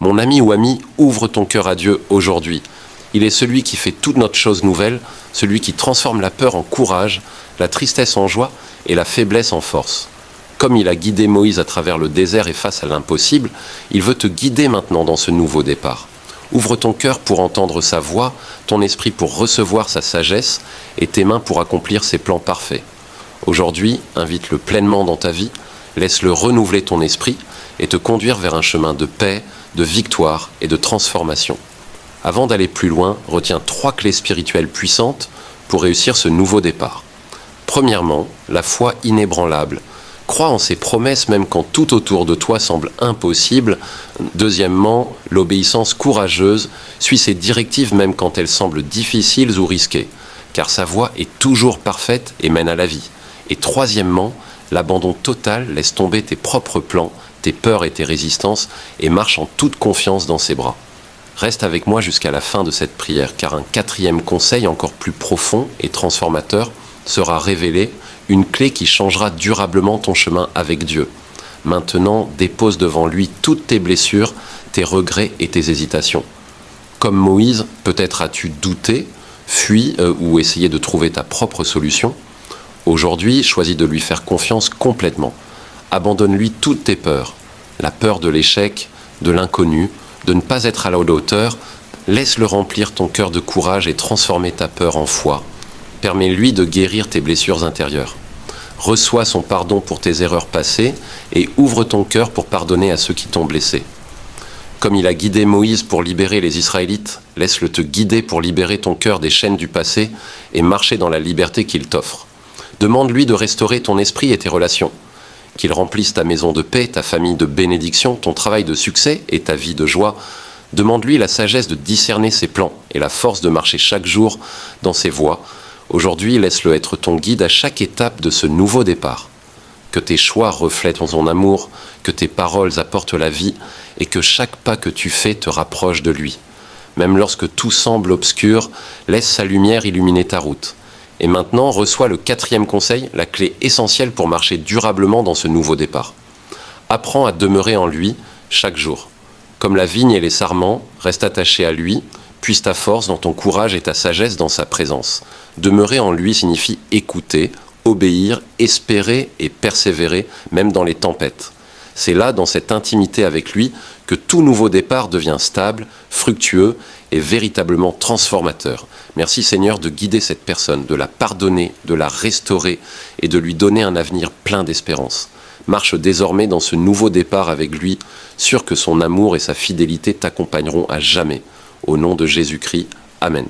Mon ami ou amie, ouvre ton cœur à Dieu aujourd'hui. Il est celui qui fait toute notre chose nouvelle, celui qui transforme la peur en courage, la tristesse en joie et la faiblesse en force. Comme il a guidé Moïse à travers le désert et face à l'impossible, il veut te guider maintenant dans ce nouveau départ. Ouvre ton cœur pour entendre sa voix, ton esprit pour recevoir sa sagesse et tes mains pour accomplir ses plans parfaits. Aujourd'hui, invite-le pleinement dans ta vie, laisse-le renouveler ton esprit et te conduire vers un chemin de paix, de victoire et de transformation. Avant d'aller plus loin, retiens 3 clés spirituelles puissantes pour réussir ce nouveau départ. Premièrement, la foi inébranlable. Crois en ses promesses même quand tout autour de toi semble impossible. Deuxièmement, l'obéissance courageuse. Suis ses directives même quand elles semblent difficiles ou risquées, car sa voie est toujours parfaite et mène à la vie. Et troisièmement, l'abandon total, laisse tomber tes propres plans, tes peurs et tes résistances et marche en toute confiance dans ses bras. Reste avec moi jusqu'à la fin de cette prière, car un 4e conseil encore plus profond et transformateur sera révélé, une clé qui changera durablement ton chemin avec Dieu. Maintenant, dépose devant lui toutes tes blessures, tes regrets et tes hésitations. Comme Moïse, peut-être as-tu douté, fui ou essayé de trouver ta propre solution. Aujourd'hui, choisis de lui faire confiance complètement. Abandonne-lui toutes tes peurs, la peur de l'échec, de l'inconnu, de ne pas être à la hauteur. Laisse-le remplir ton cœur de courage et transformer ta peur en foi. Permets-lui de guérir tes blessures intérieures. Reçois son pardon pour tes erreurs passées et ouvre ton cœur pour pardonner à ceux qui t'ont blessé. Comme il a guidé Moïse pour libérer les Israélites, laisse-le te guider pour libérer ton cœur des chaînes du passé et marcher dans la liberté qu'il t'offre. Demande-lui de restaurer ton esprit et tes relations. Qu'il remplisse ta maison de paix, ta famille de bénédiction, ton travail de succès et ta vie de joie. Demande-lui la sagesse de discerner ses plans et la force de marcher chaque jour dans ses voies. Aujourd'hui, laisse-le être ton guide à chaque étape de ce nouveau départ. Que tes choix reflètent son amour, que tes paroles apportent la vie et que chaque pas que tu fais te rapproche de lui. Même lorsque tout semble obscur, laisse sa lumière illuminer ta route. Et maintenant, reçois le 4e conseil, la clé essentielle pour marcher durablement dans ce nouveau départ. Apprends à demeurer en lui chaque jour. Comme la vigne et les sarments, reste attaché à lui, puise ta force dans ton courage et ta sagesse dans sa présence. Demeurer en lui signifie écouter, obéir, espérer et persévérer, même dans les tempêtes. C'est là, dans cette intimité avec lui, que tout nouveau départ devient stable, fructueux et véritablement transformateur. Merci Seigneur de guider cette personne, de la pardonner, de la restaurer et de lui donner un avenir plein d'espérance. Marche désormais dans ce nouveau départ avec lui, sûr que son amour et sa fidélité t'accompagneront à jamais. Au nom de Jésus-Christ, Amen.